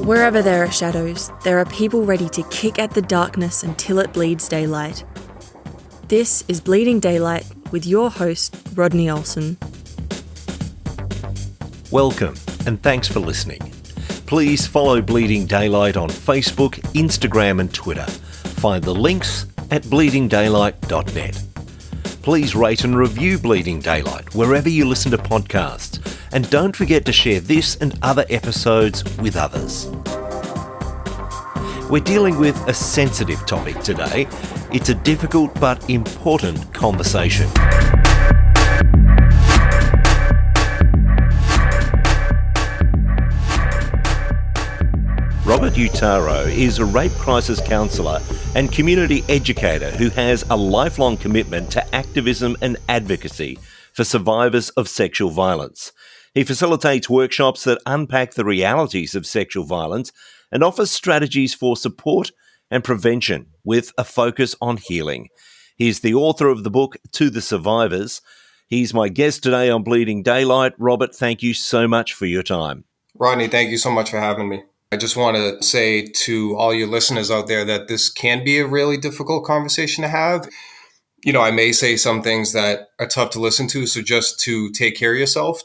Wherever there are shadows, there are people ready to kick at the darkness until it bleeds daylight. This is Bleeding Daylight with your host, Rodney Olson. Welcome, and thanks for listening. Please follow Bleeding Daylight on Facebook, Instagram and Twitter. Find the links at bleedingdaylight.net. Please rate and review Bleeding Daylight wherever you listen to podcasts, and don't forget to share this and other episodes with others. We're dealing with a sensitive topic today. It's a difficult but important conversation. Robert Uttaro is a rape crisis counsellor and community educator who has a lifelong commitment to activism and advocacy for survivors of sexual violence. He facilitates workshops that unpack the realities of sexual violence and offers strategies for support and prevention with a focus on healing. He's the author of the book To the Survivors. He's my guest today on Bleeding Daylight. Robert, thank you so much for your time. Rodney, thank you so much for having me. I just want to say to all your listeners out there that this can be a really difficult conversation to have. You know, I may say some things that are tough to listen to. So just to take care of yourself,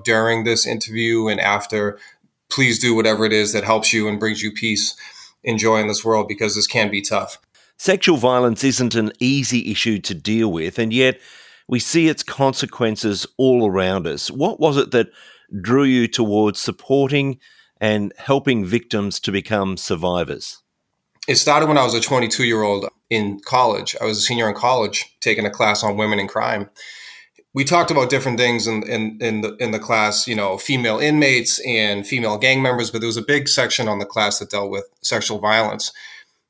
during this interview and after, please do whatever it is that helps you and brings you peace and joy in this world, because this can be tough. Sexual violence isn't an easy issue to deal with, and yet we see its consequences all around us. What was it that drew you towards supporting and helping victims to become survivors? It started when I was a 22-year-old in college. I was a senior in college taking a class on women and crime. We talked about different things in the class, female inmates and female gang members, but there was a big section on the class that dealt with sexual violence.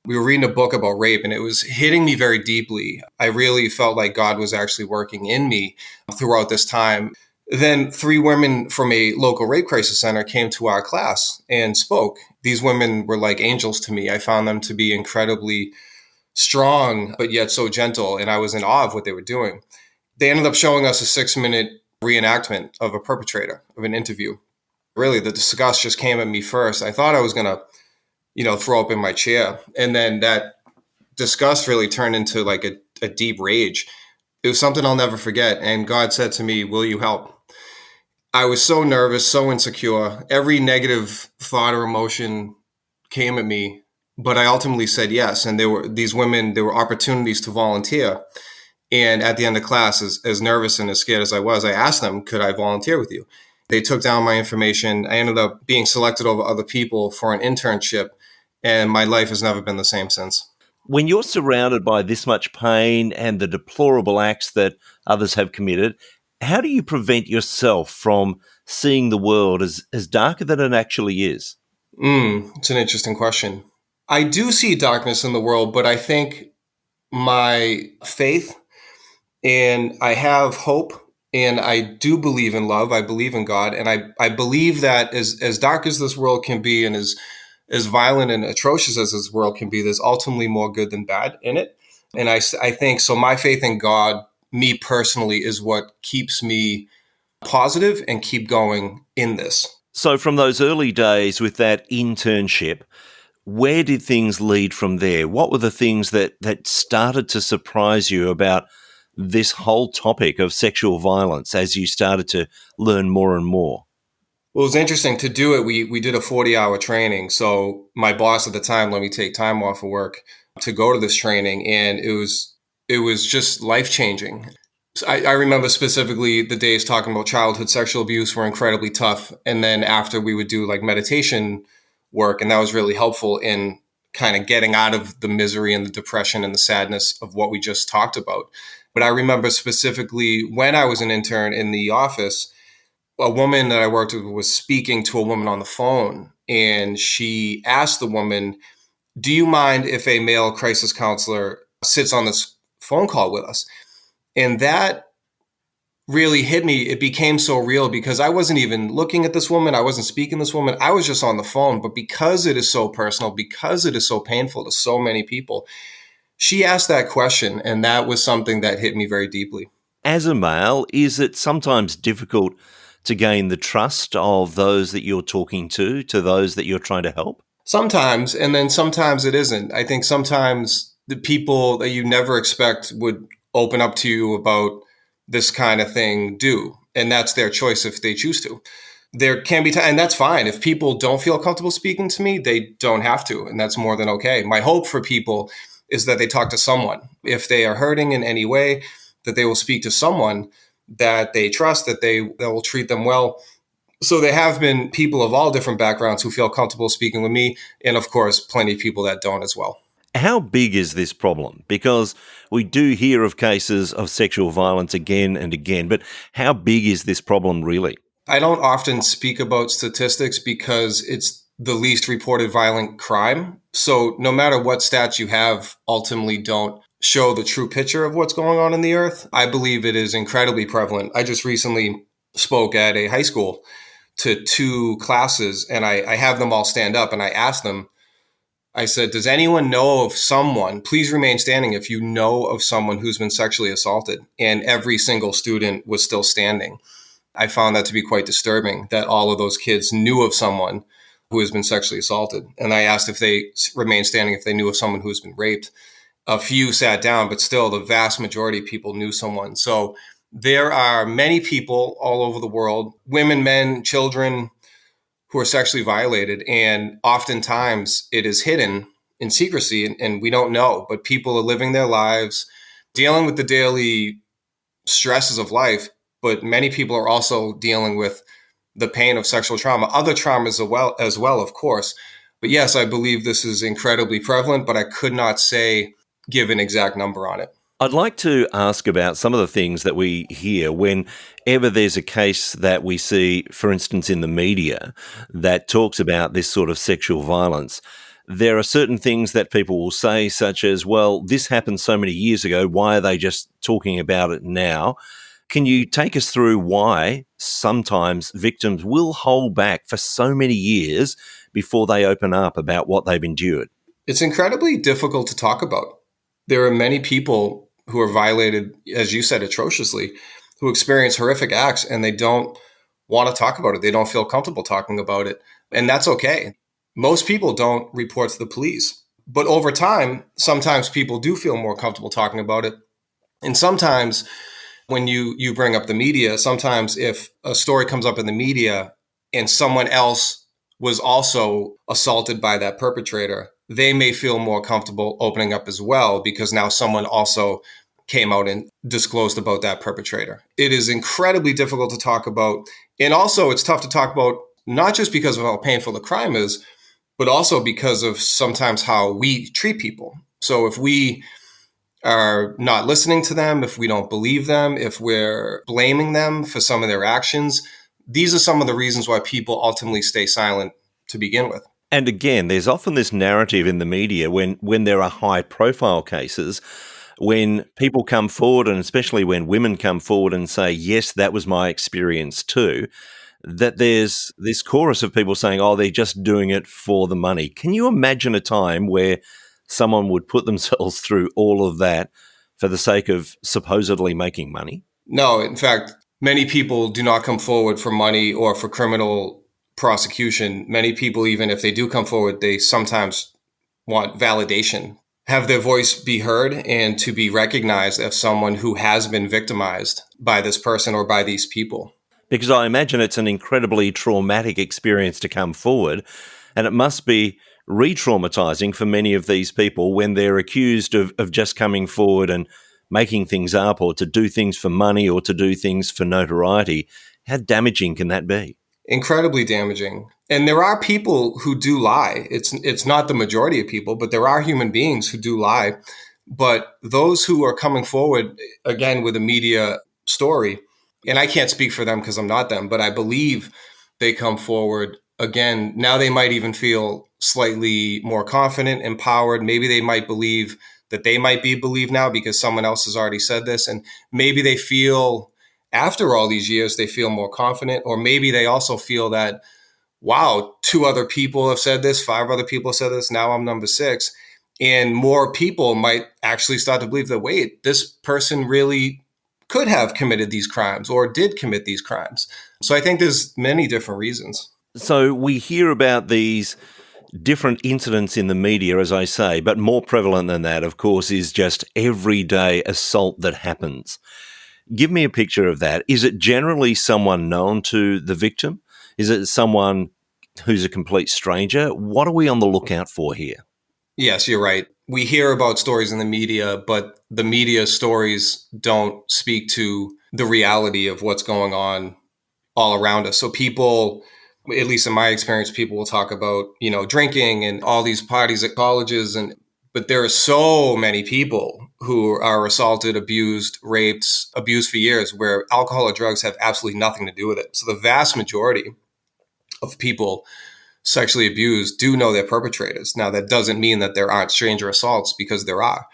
We were reading a book about rape, and it was hitting me very deeply. I really felt like God was actually working in me throughout this time. Then 3 women from a local rape crisis center came to our class and spoke. These women were like angels to me. I found them to be incredibly strong, but yet so gentle, and I was in awe of what they were doing. They ended up showing us a 6-minute reenactment of a perpetrator, of an interview. Really, the disgust just came at me first. I thought I was going to, throw up in my chair. And then that disgust really turned into like a deep rage. It was something I'll never forget. And God said to me, "Will you help?" I was so nervous, so insecure. Every negative thought or emotion came at me, but I ultimately said yes. And there were opportunities to volunteer. And at the end of class, as nervous and as scared as I was, I asked them, could I volunteer with you? They took down my information. I ended up being selected over other people for an internship, and my life has never been the same since. When you're surrounded by this much pain and the deplorable acts that others have committed, how do you prevent yourself from seeing the world as darker than it actually is? It's an interesting question. I do see darkness in the world, but I think my faith, and I have hope, and I do believe in love. I believe in God. And I believe that as dark as this world can be, and as violent and atrocious as this world can be, there's ultimately more good than bad in it. And I think so. My faith in God, me personally, is what keeps me positive and keep going in this. So from those early days with that internship, where did things lead from there? What were the things that started to surprise you about this whole topic of sexual violence as you started to learn more and more? Well, it was interesting to do it. We did a 40-hour training. So my boss at the time let me take time off of work to go to this training, and it was just life-changing. I remember specifically the days talking about childhood sexual abuse were incredibly tough. And then after, we would do like meditation work, and that was really helpful in kind of getting out of the misery and the depression and the sadness of what we just talked about. But I remember specifically when I was an intern in the office, a woman that I worked with was speaking to a woman on the phone, and she asked the woman, "Do you mind if a male crisis counselor sits on this phone call with us?" And that really hit me. It became so real because I wasn't even looking at this woman. I wasn't speaking to this woman. I was just on the phone. But because it is so personal, because it is so painful to so many people, she asked that question, and that was something that hit me very deeply. As a male, is it sometimes difficult to gain the trust of those that you're talking to those that you're trying to help? Sometimes, and then sometimes it isn't. I think sometimes the people that you never expect would open up to you about this kind of thing do. And that's their choice if they choose to. There can be and that's fine. If people don't feel comfortable speaking to me, they don't have to. And that's more than okay. My hope for people is that they talk to someone. If they are hurting in any way, that they will speak to someone that they trust, that will treat them well. So there have been people of all different backgrounds who feel comfortable speaking with me, and of course, plenty of people that don't as well. How big is this problem? Because we do hear of cases of sexual violence again and again, but how big is this problem really? I don't often speak about statistics because it's the least reported violent crime. So no matter what stats you have, ultimately don't show the true picture of what's going on in the earth. I believe it is incredibly prevalent. I just recently spoke at a high school to 2 classes, and I have them all stand up, and I asked them, I said, does anyone know of someone, please remain standing if you know of someone who's been sexually assaulted? And every single student was still standing. I found that to be quite disturbing, that all of those kids knew of someone who has been sexually assaulted. And I asked if they remained standing if they knew of someone who has been raped. A few sat down, but still the vast majority of people knew someone. So there are many people all over the world, women, men, children, who are sexually violated. And oftentimes it is hidden in secrecy and we don't know, but people are living their lives, dealing with the daily stresses of life. But many people are also dealing with the pain of sexual trauma, other traumas as well, of course. But yes, I believe this is incredibly prevalent, but I could not give an exact number on it. I'd like to ask about some of the things that we hear whenever there's a case that we see, for instance, in the media that talks about this sort of sexual violence. There are certain things that people will say, such as, well, this happened so many years ago. Why are they just talking about it now? Can you take us through why sometimes victims will hold back for so many years before they open up about what they've endured? It's incredibly difficult to talk about. There are many people who are violated, as you said, atrociously, who experience horrific acts and they don't want to talk about it. They don't feel comfortable talking about it. And that's okay. Most people don't report to the police. But over time, sometimes people do feel more comfortable talking about it. And sometimes when you bring up the media, sometimes if a story comes up in the media and someone else was also assaulted by that perpetrator, they may feel more comfortable opening up as well because now someone also came out and disclosed about that perpetrator. It is incredibly difficult to talk about. And also it's tough to talk about, not just because of how painful the crime is, but also because of sometimes how we treat people. So if we are not listening to them, if we don't believe them, if we're blaming them for some of their actions, these are some of the reasons why people ultimately stay silent to begin with. And again, there's often this narrative in the media when there are high profile cases, when people come forward, and especially when women come forward and say, yes, that was my experience too, that there's this chorus of people saying, oh, they're just doing it for the money. Can you imagine a time where someone would put themselves through all of that for the sake of supposedly making money? No, in fact, many people do not come forward for money or for criminal prosecution. Many people, even if they do come forward, they sometimes want validation, have their voice be heard and to be recognized as someone who has been victimized by this person or by these people. Because I imagine it's an incredibly traumatic experience to come forward, and it must be re-traumatizing for many of these people when they're accused of just coming forward and making things up, or to do things for money, or to do things for notoriety. How damaging can that be? Incredibly damaging. And there are people who do lie. It's not the majority of people, but there are human beings who do lie. But those who are coming forward, again, with a media story, and I can't speak for them because I'm not them, but I believe they come forward, again, now they might even feel slightly more confident, empowered. Maybe they might believe that they might be believed now because someone else has already said this. And maybe they feel, after all these years, they feel more confident. Or maybe they also feel that, wow, 2 other people have said this, 5 other people have said this, now I'm number 6. And more people might actually start to believe that, wait, this person really could have committed these crimes or did commit these crimes. So I think there's many different reasons. So we hear about these different incidents in the media, as I say, but more prevalent than that, of course, is just everyday assault that happens. Give me a picture of that. Is it generally someone known to the victim? Is it someone who's a complete stranger? What are we on the lookout for here? Yes, you're right. We hear about stories in the media, but the media stories don't speak to the reality of what's going on all around us. So people, at least in my experience, people will talk about, drinking and all these parties at colleges, but there are so many people who are assaulted, abused, raped, abused for years, where alcohol or drugs have absolutely nothing to do with it. So the vast majority of people sexually abused do know their perpetrators. Now, that doesn't mean that there aren't stranger assaults, because there are,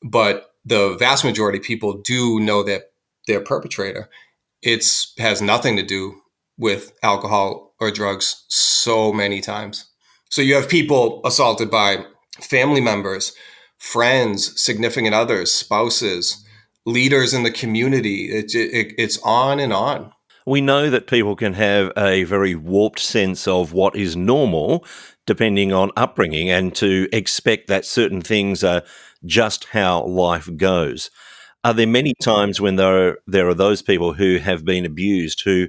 but the vast majority of people do know that their perpetrator. It has nothing to do with alcohol or drugs so many times. So you have people assaulted by family members, friends, significant others, spouses, leaders in the community. It's on and on. We know that people can have a very warped sense of what is normal depending on upbringing, and to expect that certain things are just how life goes. Are there many times when there are those people who have been abused who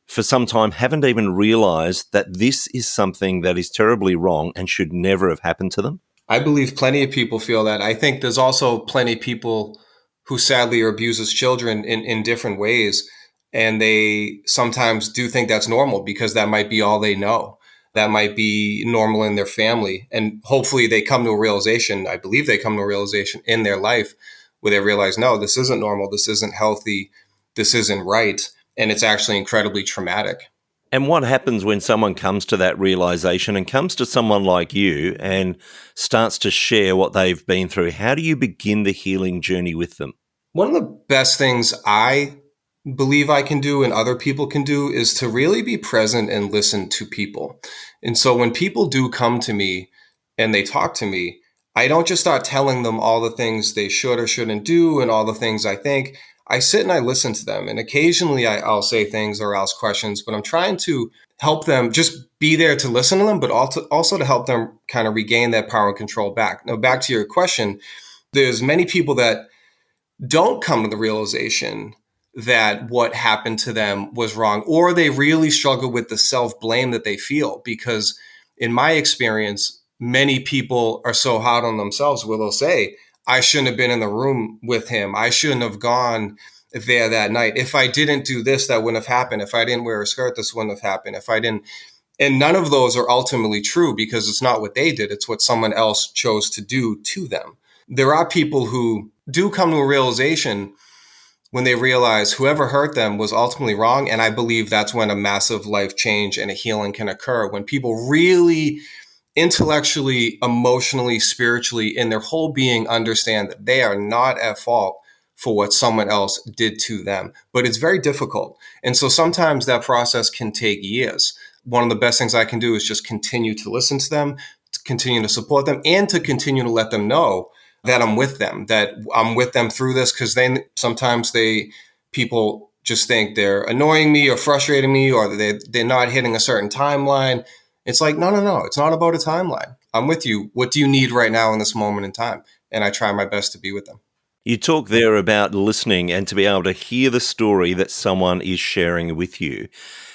for some time haven't even realized that this is something that is terribly wrong and should never have happened to them? I believe plenty of people feel that. I think there's also plenty of people who sadly are abused as children in different ways. And they sometimes do think that's normal because that might be all they know. That might be normal in their family. And hopefully they come to a realization, I believe they come to a realization in their life where they realize, no, this isn't normal. This isn't healthy. This isn't right. And it's actually incredibly traumatic. And what happens when someone comes to that realization and comes to someone like you and starts to share what they've been through? How do you begin the healing journey with them? One of the best things I believe I can do and other people can do is to really be present and listen to people. And so when people do come to me and they talk to me, I don't just start telling them all the things they should or shouldn't do and all the things I think. I sit and I listen to them. And occasionally I'll say things or ask questions, but I'm trying to help them just be there to listen to them, but also to help them kind of regain that power and control back. Now, back to your question, there's many people that don't come to the realization that what happened to them was wrong, or they really struggle with the self-blame that they feel. Because in my experience, many people are so hard on themselves where they'll say, I shouldn't have been in the room with him. I shouldn't have gone there that night. If I didn't do this, that wouldn't have happened. If I didn't wear a skirt, this wouldn't have happened. If I didn't. And none of those are ultimately true, because it's not what they did. It's what someone else chose to do to them. There are people who do come to a realization when they realize whoever hurt them was ultimately wrong. And I believe that's when a massive life change and a healing can occur, when people really intellectually, emotionally, spiritually, in their whole being understand that they are not at fault for what someone else did to them. But it's very difficult. And so sometimes that process can take years. One of the best things I can do is just continue to listen to them, to continue to support them, and to continue to let them know that I'm with them, that I'm with them through this, because then sometimes people just think they're annoying me or frustrating me, or they're not hitting a certain timeline. It's like, no, it's not about a timeline. I'm with you. What do you need right now in this moment in time? And I try my best to be with them. You talk there about listening and to be able to hear the story that someone is sharing with you.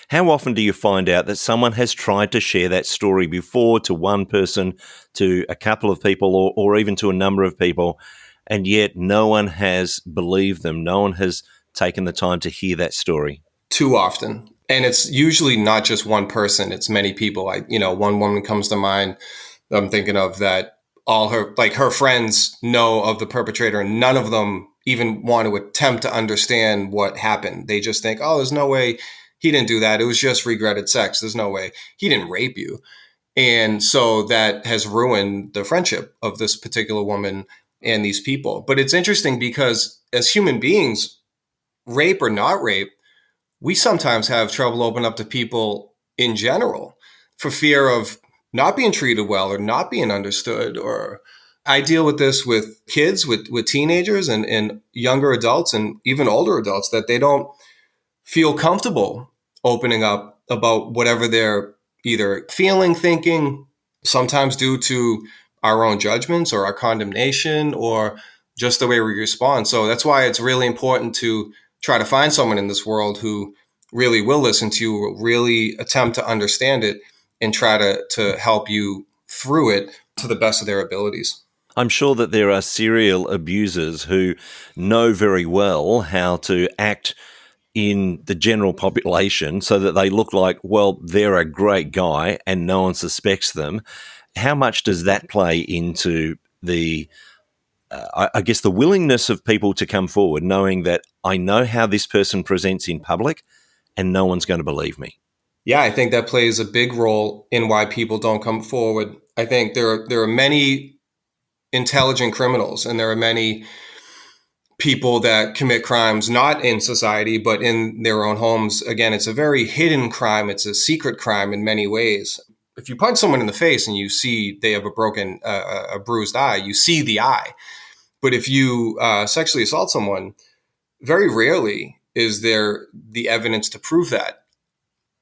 How often do you find out that someone has tried to share that story before to one person, to a couple of people, or even to a number of people, and yet no one has believed them? No one has taken the time to hear that story? Too often. And it's usually not just one person, it's many people. One woman comes to mind I'm thinking of that all her friends know of the perpetrator, and none of them even want to attempt to understand what happened. They just think, oh, there's no way he didn't do that. It was just regretted sex. There's no way he didn't rape you. And so that has ruined the friendship of this particular woman and these people. But it's interesting because as human beings, rape or not rape, we sometimes have trouble opening up to people in general for fear of not being treated well or not being understood or I deal with this with kids, with teenagers and younger adults and even older adults, that they don't feel comfortable opening up about whatever they're either feeling, thinking, sometimes due to our own judgments or our condemnation or just the way we respond. So that's why it's really important to try to find someone in this world who really will listen to you, will really attempt to understand it and try to help you through it to the best of their abilities. I'm sure that there are serial abusers who know very well how to act in the general population so that they look like, well, they're a great guy and no one suspects them. How much does that play into the, I guess, the willingness of people to come forward, knowing that I know how this person presents in public and no one's going to believe me? Yeah, I think that plays a big role in why people don't come forward. I think there are many intelligent criminals, and there are many people that commit crimes not in society but in their own homes. Again, it's a very hidden crime. It's a secret crime in many ways. If you punch someone in the face and you see they have a bruised eye, you see the eye. But if you sexually assault someone, very rarely is there the evidence to prove that.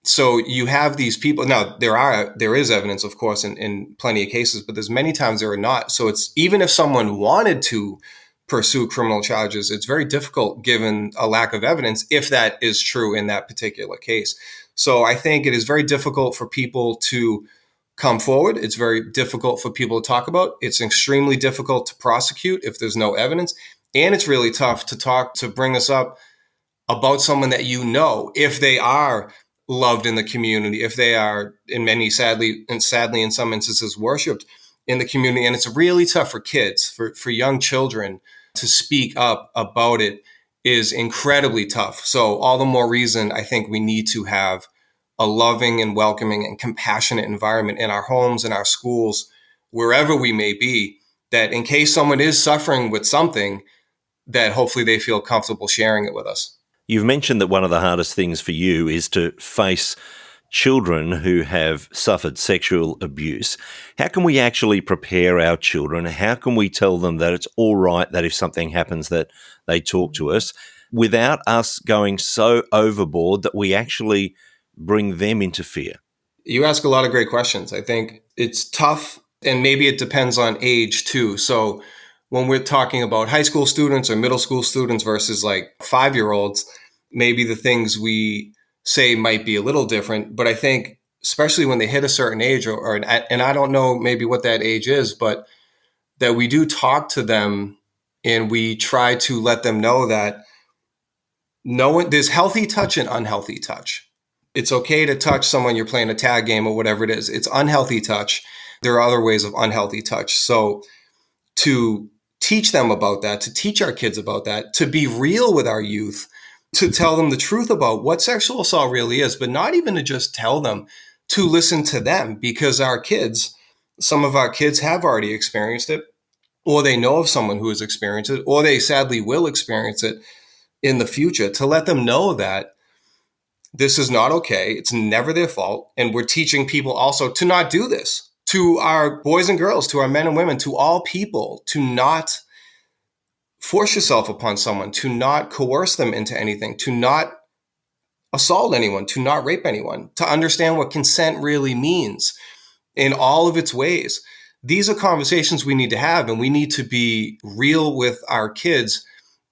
So you have these people. Now there is evidence, of course, in plenty of cases, but there's many times there are not. So it's, even if someone wanted to pursue criminal charges, it's very difficult given a lack of evidence, if that is true in that particular case. So I think it is very difficult for people to come forward. It's very difficult for people to talk about. It's extremely difficult to prosecute if there's no evidence. And it's really tough to bring this up about someone that you know, if they are loved in the community, if they are sadly in some instances worshipped in the community. And it's really tough for kids, for young children to speak up about it is incredibly tough. So all the more reason I think we need to have a loving and welcoming and compassionate environment in our homes, in our schools, wherever we may be, that in case someone is suffering with something, that hopefully they feel comfortable sharing it with us. You've mentioned that one of the hardest things for you is to face children who have suffered sexual abuse. How can we actually prepare our children? How can we tell them that it's all right that if something happens that they talk to us, without us going so overboard that we actually bring them into fear? You ask a lot of great questions. I think it's tough, and maybe it depends on age too. So when we're talking about high school students or middle school students versus like 5-year-olds, maybe the things we say might be a little different. But I think especially when they hit a certain age, and I don't know maybe what that age is, but that we do talk to them and we try to let them know that there's healthy touch and unhealthy touch. It's okay to touch someone you're playing a tag game or whatever it is. It's unhealthy touch. There are other ways of unhealthy touch. So to teach them about that, to teach our kids about that, to be real with our youth, to tell them the truth about what sexual assault really is, but not even to just tell them, to listen to them, because some of our kids have already experienced it, or they know of someone who has experienced it, or they sadly will experience it in the future, to let them know that this is not okay. It's never their fault. And we're teaching people also to not do this, to our boys and girls, to our men and women, to all people, to not force yourself upon someone, to not coerce them into anything, to not assault anyone, to not rape anyone, to understand what consent really means in all of its ways. These are conversations we need to have, and we need to be real with our kids.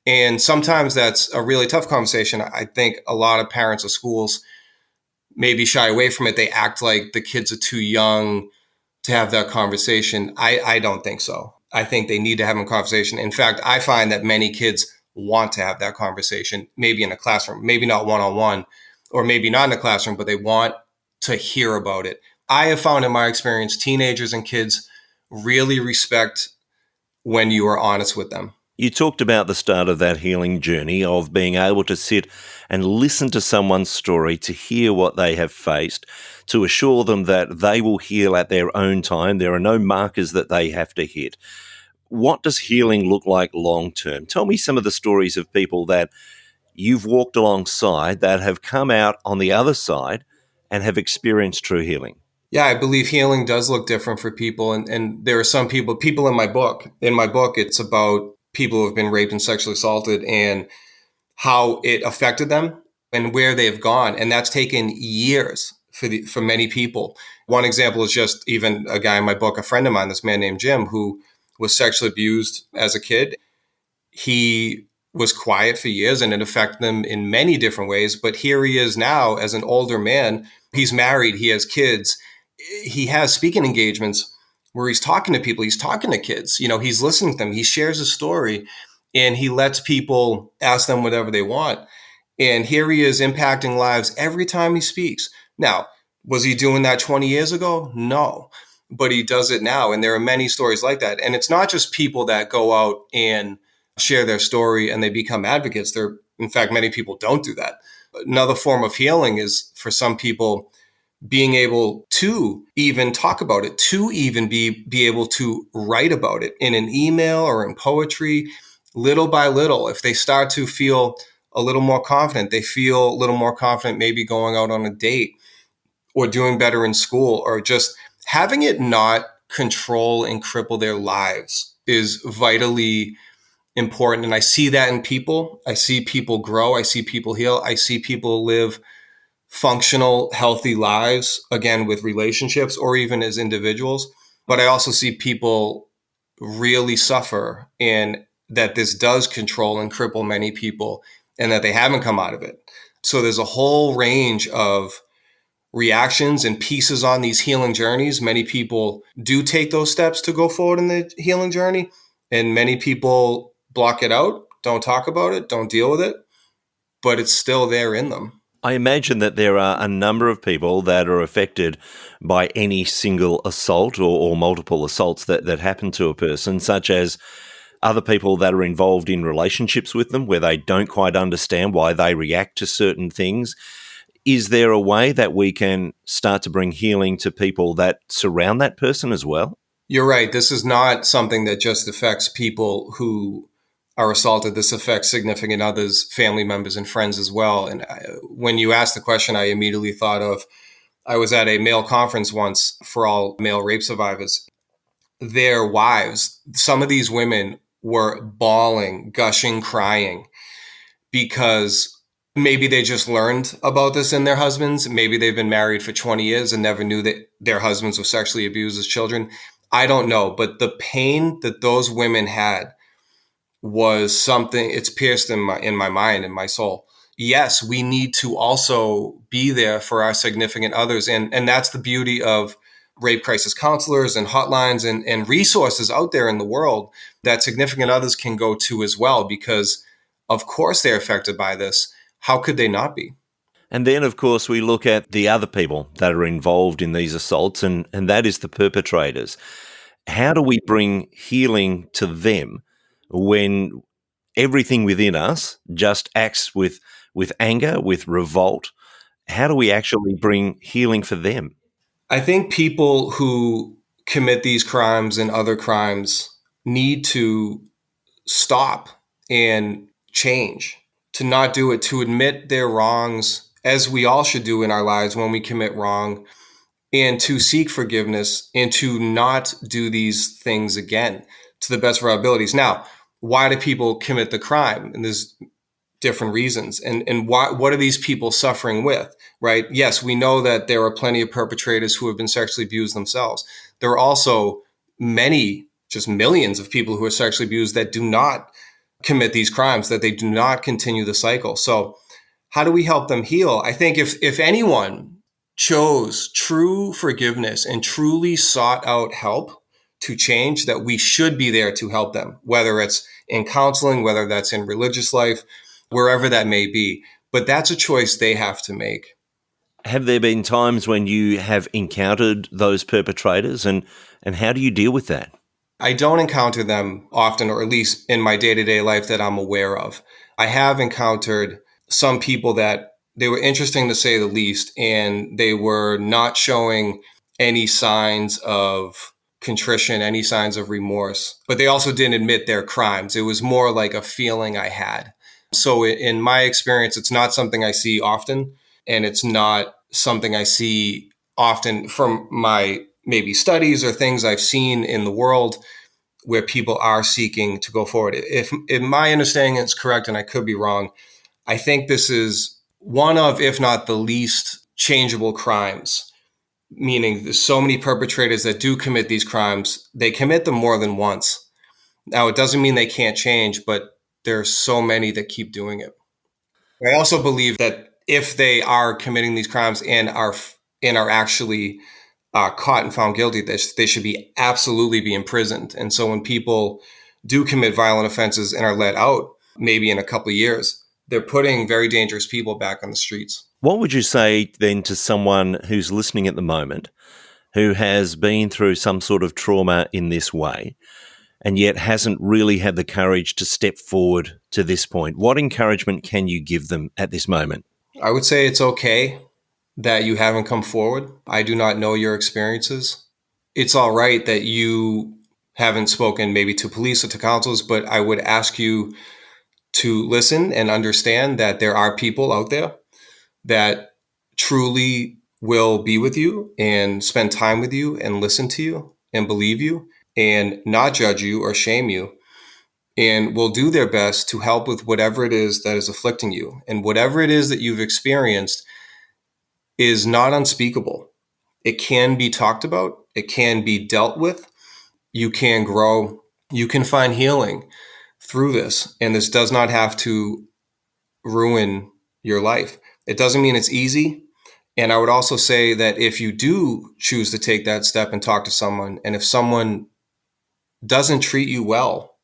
And sometimes that's a really tough conversation. I think a lot of parents of schools maybe shy away from it. They act like the kids are too young to have that conversation. I don't think so. I think they need to have a conversation. In fact, I find that many kids want to have that conversation, maybe in a classroom, maybe not one-on-one, or maybe not in a classroom, but they want to hear about it. I have found in my experience, teenagers and kids really respect when you are honest with them. You talked about the start of that healing journey of being able to sit and listen to someone's story, to hear what they have faced, to assure them that they will heal at their own time. There are no markers that they have to hit. What does healing look like long term? Tell me some of the stories of people that you've walked alongside that have come out on the other side and have experienced true healing. Yeah, I believe healing does look different for people. And there are some people in my book. In my book, it's about people who have been raped and sexually assaulted and how it affected them and where they've gone. And that's taken years for many people. One example is just even a guy in my book, a friend of mine, this man named Jim, who was sexually abused as a kid. He was quiet for years and it affected him in many different ways. But here he is now as an older man. He's married, he has kids, he has speaking engagements where he's talking to people, he's talking to kids, he's listening to them, he shares a story and he lets people ask them whatever they want. And here he is impacting lives every time he speaks. Now, was he doing that 20 years ago? No, but he does it now. And there are many stories like that. And it's not just people that go out and share their story and they become advocates. In fact, many people don't do that. Another form of healing is for some people being able to even talk about it, to even be able to write about it in an email or in poetry, little by little. If they start to feel a little more confident, they feel a little more confident maybe going out on a date or doing better in school, or just having it not control and cripple their lives is vitally important. And I see that in people. I see people grow. I see people heal. I see people live functional, healthy lives, again, with relationships or even as individuals. But I also see people really suffer and that this does control and cripple many people and that they haven't come out of it. So there's a whole range of reactions and pieces on these healing journeys. Many people do take those steps to go forward in the healing journey, and many people block it out, don't talk about it, don't deal with it, but it's still there in them. I imagine that there are a number of people that are affected by any single assault or multiple assaults that happen to a person, such as other people that are involved in relationships with them where they don't quite understand why they react to certain things. Is there a way that we can start to bring healing to people that surround that person as well? You're right. This is not something that just affects people who are assaulted. This affects significant others, family members, and friends as well. And when you asked the question, I immediately thought of, I was at a male conference once for all male rape survivors. Their wives, some of these women were bawling, gushing, crying because maybe they just learned about this in their husbands. Maybe they've been married for 20 years and never knew that their husbands were sexually abused as children. I don't know. But the pain that those women had was something, it's pierced in my mind and my soul. Yes, we need to also be there for our significant others. And that's the beauty of rape crisis counselors and hotlines and resources out there in the world that significant others can go to as well, because of course they're affected by this. How could they not be? And then, of course, we look at the other people that are involved in these assaults, and that is the perpetrators. How do we bring healing to them when everything within us just acts with anger, with revolt? How do we actually bring healing for them? I think people who commit these crimes and other crimes need to stop and change, to not do it, to admit their wrongs, as we all should do in our lives when we commit wrong, and to seek forgiveness and to not do these things again to the best of our abilities. Now, why do people commit the crime? And there's different reasons. And what are these people suffering with, right? Yes, we know that there are plenty of perpetrators who have been sexually abused themselves. There are also many, just millions of people who are sexually abused that do not commit these crimes, that they do not continue the cycle. So how do we help them heal? I think if anyone chose true forgiveness and truly sought out help to change, that we should be there to help them, whether it's in counseling, whether that's in religious life, wherever that may be. But that's a choice they have to make. Have there been times when you have encountered those perpetrators, and how do you deal with that? I don't encounter them often, or at least in my day-to-day life that I'm aware of. I have encountered some people that they were interesting to say the least, and they were not showing any signs of contrition, any signs of remorse, but they also didn't admit their crimes. It was more like a feeling I had. So in my experience, it's not something I see often, and it's not something I see often from my maybe studies or things I've seen in the world where people are seeking to go forward. If my understanding is correct, and I could be wrong, I think this is one of, if not the least changeable crimes, meaning there's so many perpetrators that do commit these crimes, they commit them more than once. Now, it doesn't mean they can't change, but there's so many that keep doing it. I also believe that if they are committing these crimes and are actually caught and found guilty, they should be absolutely be imprisoned. And so when people do commit violent offenses and are let out, maybe in a couple of years, they're putting very dangerous people back on the streets. What would you say then to someone who's listening at the moment who has been through some sort of trauma in this way and yet hasn't really had the courage to step forward to this point? What encouragement can you give them at this moment? I would say it's okay that you haven't come forward. I do not know your experiences. It's all right that you haven't spoken maybe to police or to councils, but I would ask you to listen and understand that there are people out there that truly will be with you and spend time with you and listen to you and believe you and not judge you or shame you, and will do their best to help with whatever it is that is afflicting you. And whatever it is that you've experienced is not unspeakable. It can be talked about. It can be dealt with. You can grow. You can find healing through this. And this does not have to ruin your life. It doesn't mean it's easy. And I would also say that if you do choose to take that step and talk to someone, and if someone doesn't treat you well,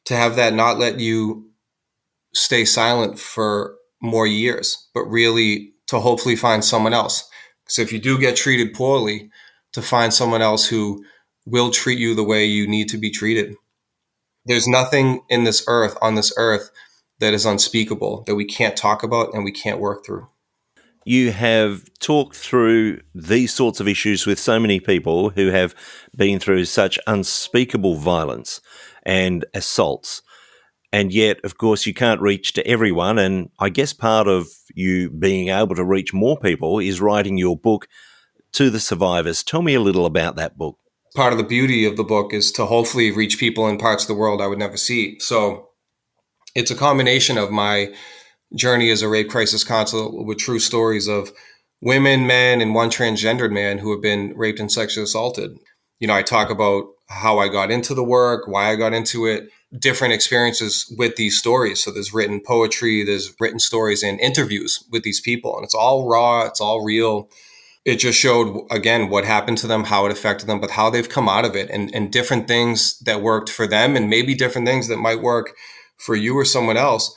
to have that not let you stay silent for more years, but really to hopefully find someone else. So if you do get treated poorly, to find someone else who will treat you the way you need to be treated. There's nothing on this earth, that is unspeakable, that we can't talk about and we can't work through. You have talked through these sorts of issues with so many people who have been through such unspeakable violence and assaults. And yet, of course, you can't reach to everyone. And I guess part of you being able to reach more people is writing your book, To the Survivors. Tell me a little about that book. Part of the beauty of the book is to hopefully reach people in parts of the world I would never see. So it's a combination of my journey as a rape crisis counselor with true stories of women, men, and one transgendered man who have been raped and sexually assaulted. I talk about how I got into the work, why I got into it, different experiences with these stories. So there's written poetry, there's written stories and interviews with these people. And it's all raw, it's all real. It just showed, again, what happened to them, how it affected them, but how they've come out of it, and different things that worked for them and maybe different things that might work for you or someone else.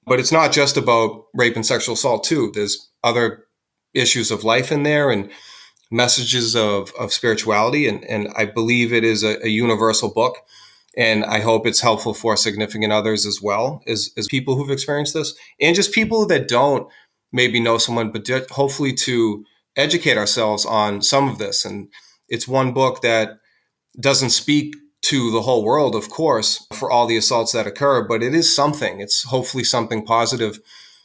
But it's not just about rape and sexual assault too. There's other issues of life in there and messages of spirituality. And I believe it is a universal book. And I hope it's helpful for significant others as well as people who've experienced this, and just people that don't maybe know someone, but hopefully to educate ourselves on some of this. And it's one book that doesn't speak to the whole world, of course, for all the assaults that occur, but it is something. It's hopefully something positive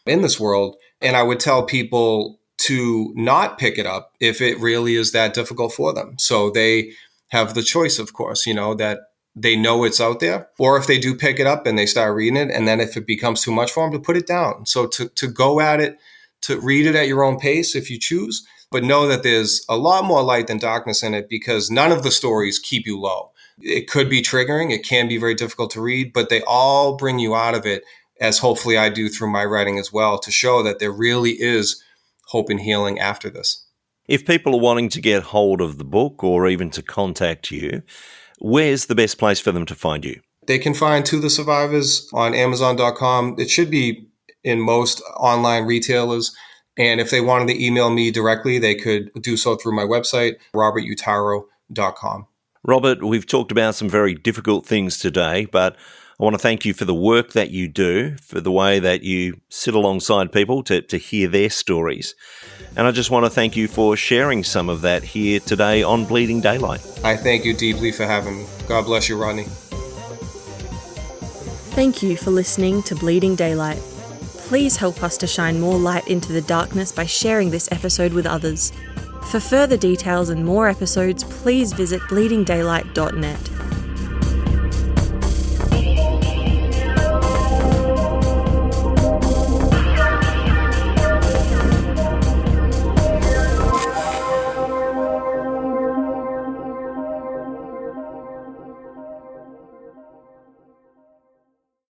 in this world. And I would tell people to not pick it up if it really is that difficult for them. So they have the choice, of course, that they know it's out there. Or if they do pick it up and they start reading it, and then if it becomes too much for them, to put it down. So to go at it, to read it at your own pace if you choose, but know that there's a lot more light than darkness in it, because none of the stories keep you low. It could be triggering. It can be very difficult to read, but they all bring you out of it, as hopefully I do through my writing as well, to show that there really is hope and healing after this. If people are wanting to get hold of the book or even to contact you, where's the best place for them to find you? They can find To the Survivors on Amazon.com. It should be in most online retailers. And if they wanted to email me directly, they could do so through my website, robertuttaro.com. Robert, we've talked about some very difficult things today, but I want to thank you for the work that you do, for the way that you sit alongside people to hear their stories. And I just want to thank you for sharing some of that here today on Bleeding Daylight. I thank you deeply for having me. God bless you, Rodney. Thank you for listening to Bleeding Daylight. Please help us to shine more light into the darkness by sharing this episode with others. For further details and more episodes, please visit bleedingdaylight.net.